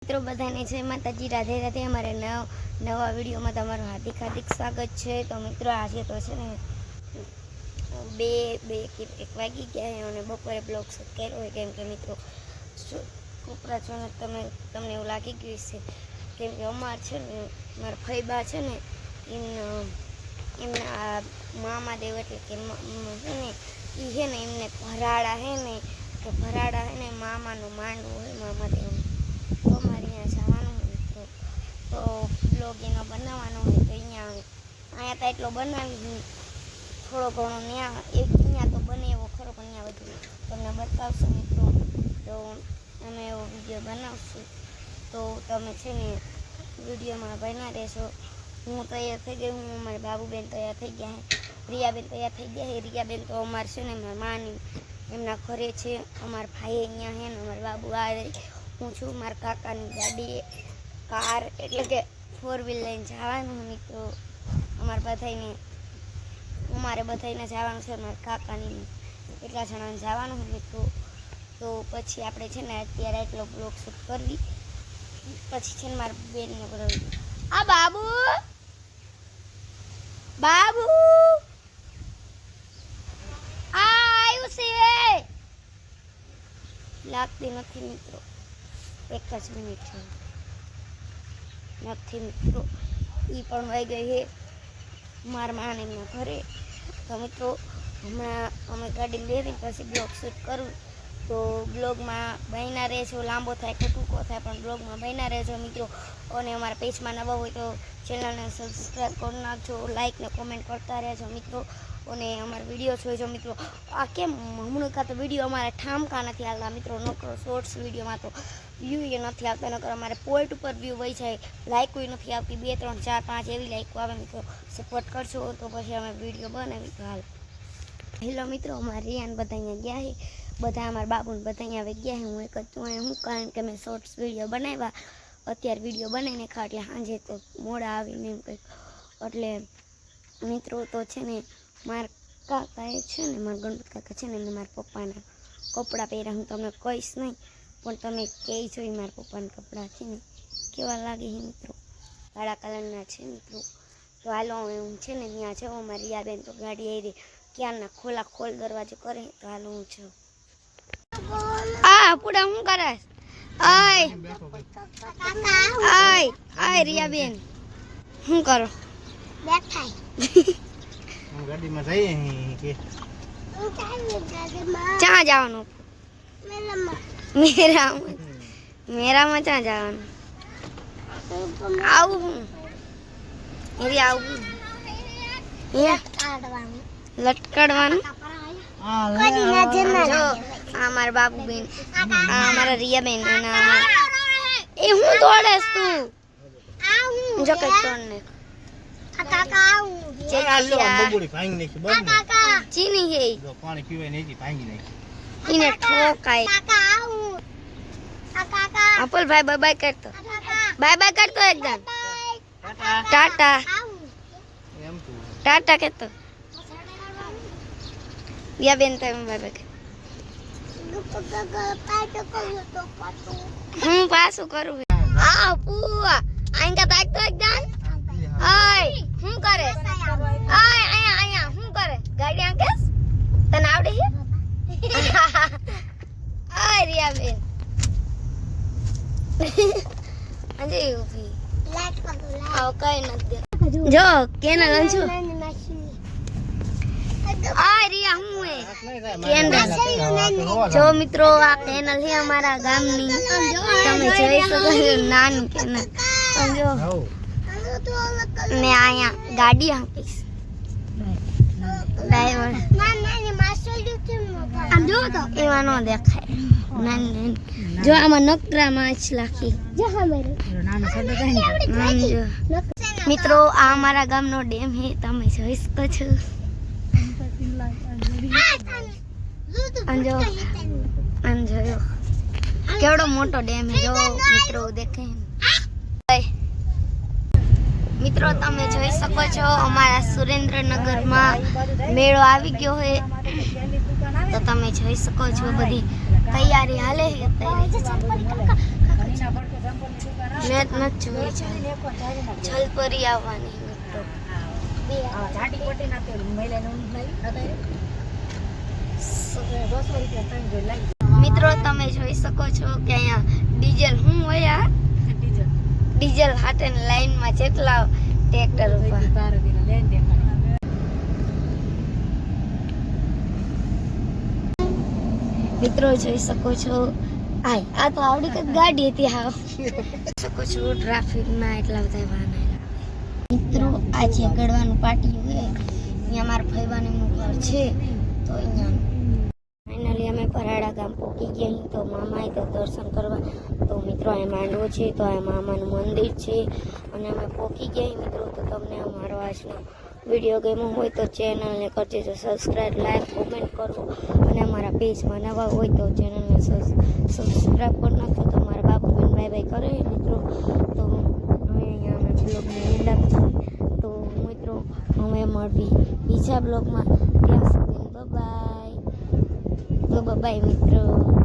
મિત્રો બધાને જય માતાજી, રાધે રાધે। અમારે નવા વિડીયોમાં તમારું હાર્દિક સ્વાગત છે। તો મિત્રો આજે તો છે ને એક વાગી ગયા અને બપોરે બ્લોગ શૂટ કર્યો હોય, કેમ કે મિત્રો કપરા છો ને તમને એવું લાગી ગયું છે, કેમ કે અમારે છે ને મારા ફઈબા છે ને એમના મામા દેવ એટલે કે છે ને એ છે ને એમને ભરાડા હે ને તો ભરાડા હે ને મામાનું માંડવું હોય મામા દેવ, તો અમારે અહીંયા જવાનું હોય તો બ્લોગ એનો બનાવવાનો હોય તો અહીંયા તો એટલો બનાવી થોડો ઘણો અહીંયા તો બને એવો ખરો, પણ અહીંયા બધું તમને બતાવશું મિત્રો। તો અમે એવો વિડીયો બનાવશું તો તમે છે ને વિડીયોમાં બના રહેશો। હું તૈયાર થઈ ગઈ, હું અમારા બાબુબેન તૈયાર થઈ ગયા હે, રિયાબેન તૈયાર થઈ ગયા હે। રિયાબેન તો અમારે છે ને મારા માની એમના ઘરે છે, અમારા ભાઈ અહીંયા હે ને અમારા બાબુ આવે, હું છું મારા કાકાની ગાડી કાર એટલે કે 4 વ્હીલ લઈને જવાનું મિત્રો। અમારે બધાને જવાનું છે, મારા કાકાની એટલા જણાને જવાનું મિત્રો। તો પછી આપણે છે ને અત્યારે એટલો બ્લોગ શૂટ કરવી, પછી છે ને મારા બેનને બોલાવી આ બાબુ આવ્યું છે લાગતી નથી મિત્રો, એક જ મિનિટ છે નથી મિત્રો, એ પણ વહી ગઈ છે મારા માને એમના ઘરે। તો મિત્રો હમણાં અમે ગાડી લેવી પછી બ્લોગ શૂટ કરું, તો બ્લોગમાં બન્યા રહેજો, લાંબો થાય કે ટૂંકો થાય પણ બ્લોગમાં બન્યા રહેજો મિત્રો। અને અમારા પેજમાં નવા હોય તો ચેનલને સબસ્ક્રાઈબ કરી નાખજો, લાઈક ને કોમેન્ટ કરતા રહેજો મિત્રો। અને અમારા વિડીયો જોઈજો મિત્રો। આ કેમ હમણાં કાં તો વિડીયો અમારે ઠામકા નથી આવતા મિત્રો, નકર શોર્ટ્સ વિડીયોમાં તો વ્યૂ એ નથી આવતા, નકર અમારે પોઈન્ટ ઉપર વ્યૂ વહી જાય, લાઈકો નથી આવતી, 2 3 4 5 એવી લાઈકો આવે મિત્રો। સપોર્ટ કરશો તો પછી અમે વિડીયો બનાવી તો હાલ। હેલો મિત્રો, અમારા રિયાન બધા અહીંયા ગયા છે, બધા અમારા બાબુને બધા અહીંયા આવી ગયા છે, હું એક જ છું હું, કારણ કે મેં શોર્ટ્સ વિડીયો બનાવ્યા, અત્યારે વિડીયો બનાવીને ખા એટલે સાંજે તો મોડા આવીને એમ કંઈક, એટલે મિત્રો તો છે ને મારા કાકા એ છે ને મારા ગણપત કાકા છે ને એમને મારા પપ્પાના કપડાં પહેર્યા, હું તમને કહીશ નહીં પણ તમે કહેજો એ મારા પપ્પાના કપડાં છે ને કેવા લાગે છે મિત્રો, કાળા કલરના છે મિત્રો। તો હાલો હું છે ને ત્યાં જાઉં, અમારી રિયાબેન તો ગાડી આવી ક્યારના ખોલ દરવાજો કરે, તો હાલો હું છું। પૂડા હું કરે આય રિયાબેન શું કરો બેઠા ગાડીમાં જઈએ કે ક્યાં જવાનું? મેરામાં ક્યાં જવાનું? આવું એવી આવું લટકાડવાનું। જો આ મારા બાબુબેન, આ અમારા રિયાબેન, અને એ હું દોડેસ તું જો કઈ તોડ ને ચીની હે પાણી પીવાય નહીં ભાંગી નાખી એને ઠોકાય। અપલ ભાઈ બાય કરતો, બાય કરતો એકદમ ટાટા ટાટા કેતો યા બેન તમે બાય હું પાછું કરું આ પુઆ આંગા તાકતો એકદમ આય હું કરે આય આયા હું કરે ગાડી આંકેસ તને આવડે છે આય રિયા બેન આજે ઉભી લાઈટ કર આવ કઈ નથી જો કેનલ અંજુ આય રિયા હું હે કેનલ જો મિત્રો આ કેનલ છે અમારા ગામની, તમે જોઈ શકો છો નાની કેનલ સમજો ને આયા ગાડી હાંકીશ ડ્રાઈવર આમ જો તો એમાં ન દેખાય નાની જો આમાં નકરા માછ લાખી મિત્રો આ અમારા ગામનો ડેમ છે, તમે જોઈ શકો છો। અંજો કેવડો મોટો ડેમ છે જો મિત્રો દેખે મિત્રો, તમે જોઈ શકો છો અમારા સુરેન્દ્રનગરમાં મેળો આવી ગયો છે, તો તમે જોઈ શકો છો બધી તૈયારી હાલે છે અત્યારે। મેં જ નથી જોઈ છલપરી આવવાની મિત્રો મિત્રો તમે જોઈ શકો છો કે અહીંયા ડીઝલ હું હોય ડીઝલ હાટે લાઈનમાં જેટલા ટ્રેક્ટર ઉભા મિત્રો જોઈ શકો છો આ તો આવડી કઈ ગાડી હતી હા શકો છો ટ્રાફિકમાં એટલા બધા વાહન મિત્રો આજે ગળવાનું પાટિયું છે અહીંયા મારા ભાઈબાનું ઘર છે તો અહીંયા ફાઇનલી અમે પરાડા ગામ પહોંચી ગયા તો મામાએ તો દર્શન કરવા તો મિત્રો અહીં માંડવો છે તો આ મામાનું મંદિર છે અને અમે પહોંચી ગયા મિત્રો તો તમને અમારો આજનો વિડીયો ગમ્યો હોય તો ચેનલને કરજો સબસ્ક્રાઈબ લાઈક કોમેન્ટ કરો અને અમારા પેજમાં નવા હોય તો ચેનલને સબસ્ક્રાઈબ કરી નાખો તો મારા બાપુબેન ભાઈ ભાઈ કરે મિત્રો તો અમે અહીંયા અમે બ્લોગને એન્ડ આપીએ તો મિત્રો અમે મળવી બીજા બ્લોગમાં ત્યાં સુધી બાય મિત્રો